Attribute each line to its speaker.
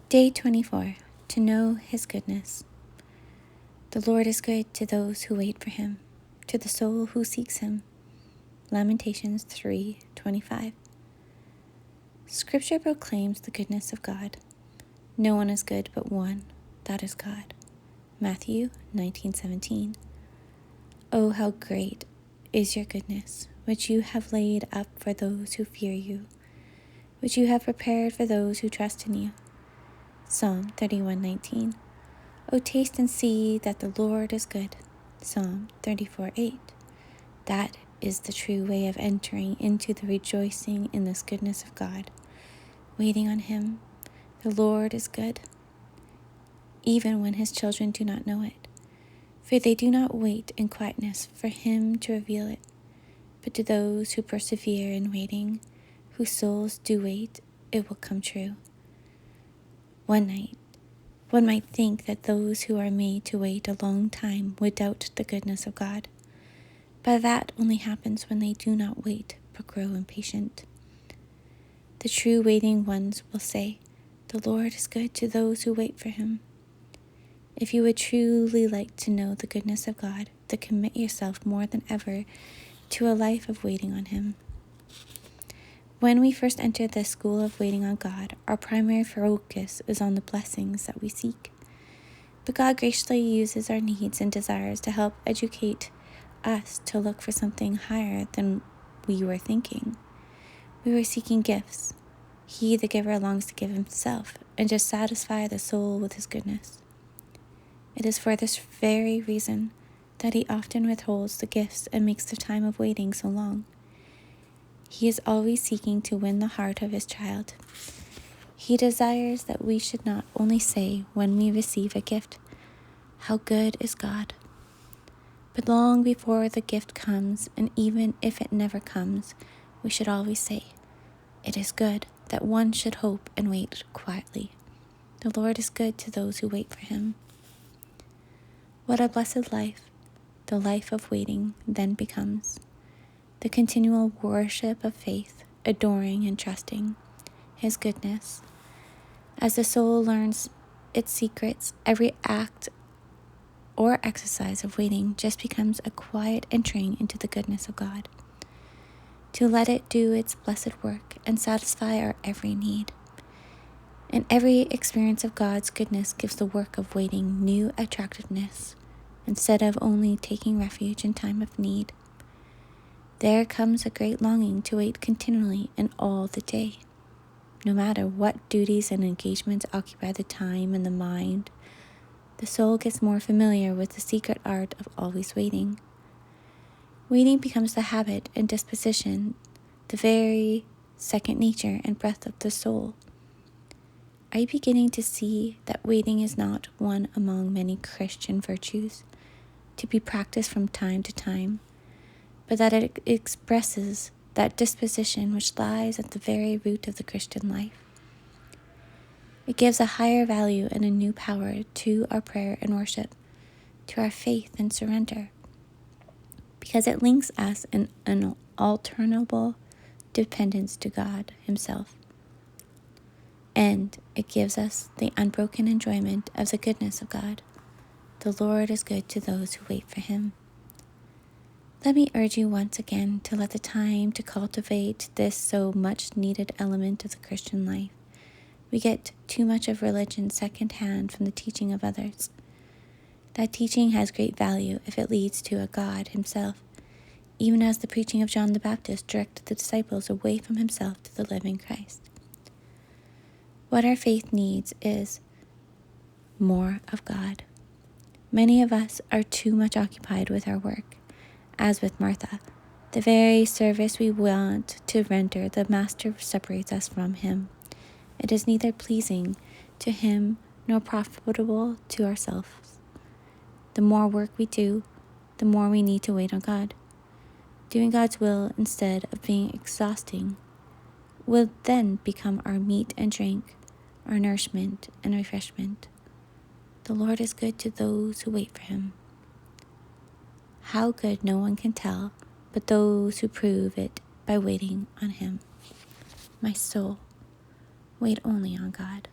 Speaker 1: Day 24. To know His goodness. The Lord is good to those who wait for Him, to the soul who seeks Him. Lamentations 3:25. Scripture proclaims the goodness of God. No one is good but one, that is God. Matthew 19:17. Oh, how great is your goodness, which you have laid up for those who fear you, which you have prepared for those who trust in you. Psalm 31:19. O taste and see that the Lord is good. Psalm 34:8. That is the true way of entering into the rejoicing in this goodness of God. Waiting on Him, the Lord is good, even when His children do not know it. For they do not wait in quietness for Him to reveal it. But to those who persevere in waiting, whose souls do wait, it will come true. One might think that those who are made to wait a long time would doubt the goodness of God. But that only happens when they do not wait but grow impatient. The true waiting ones will say, "The Lord is good to those who wait for Him." If you would truly like to know the goodness of God, then commit yourself more than ever to a life of waiting on Him. When we first enter the school of waiting on God, our primary focus is on the blessings that we seek. But God graciously uses our needs and desires to help educate us to look for something higher than we were thinking. We were seeking gifts. He, the giver, longs to give Himself and to satisfy the soul with His goodness. It is for this very reason that He often withholds the gifts and makes the time of waiting so long. He is always seeking to win the heart of His child. He desires that we should not only say when we receive a gift, "How good is God?" but long before the gift comes, and even if it never comes, we should always say, "It is good that one should hope and wait quietly. The Lord is good to those who wait for Him." What a blessed life the life of waiting then becomes. The continual worship of faith, adoring and trusting His goodness. As the soul learns its secrets, every act or exercise of waiting just becomes a quiet entering into the goodness of God, to let it do its blessed work and satisfy our every need. And every experience of God's goodness gives the work of waiting new attractiveness, instead of only taking refuge in time of need. There comes a great longing to wait continually and all the day. No matter what duties and engagements occupy the time and the mind, the soul gets more familiar with the secret art of always waiting. Waiting becomes the habit and disposition, the very second nature and breath of the soul. Are you beginning to see that waiting is not one among many Christian virtues to be practiced from time to time, but that it expresses that disposition which lies at the very root of the Christian life? It gives a higher value and a new power to our prayer and worship, to our faith and surrender, because it links us in an alternable dependence to God Himself. And it gives us the unbroken enjoyment of the goodness of God. The Lord is good to those who wait for Him. Let me urge you once again to let the time to cultivate this so much needed element of the Christian life. We get too much of religion secondhand from the teaching of others. That teaching has great value if it leads to a God Himself, even as the preaching of John the Baptist directed the disciples away from himself to the living Christ. What our faith needs is more of God. Many of us are too much occupied with our work. As with Martha, the very service we want to render, the Master separates us from Him. It is neither pleasing to Him nor profitable to ourselves. The more work we do, the more we need to wait on God. Doing God's will instead of being exhausting will then become our meat and drink, our nourishment and refreshment. The Lord is good to those who wait for Him. How good no one can tell, but those who prove it by waiting on Him. My soul, wait only on God.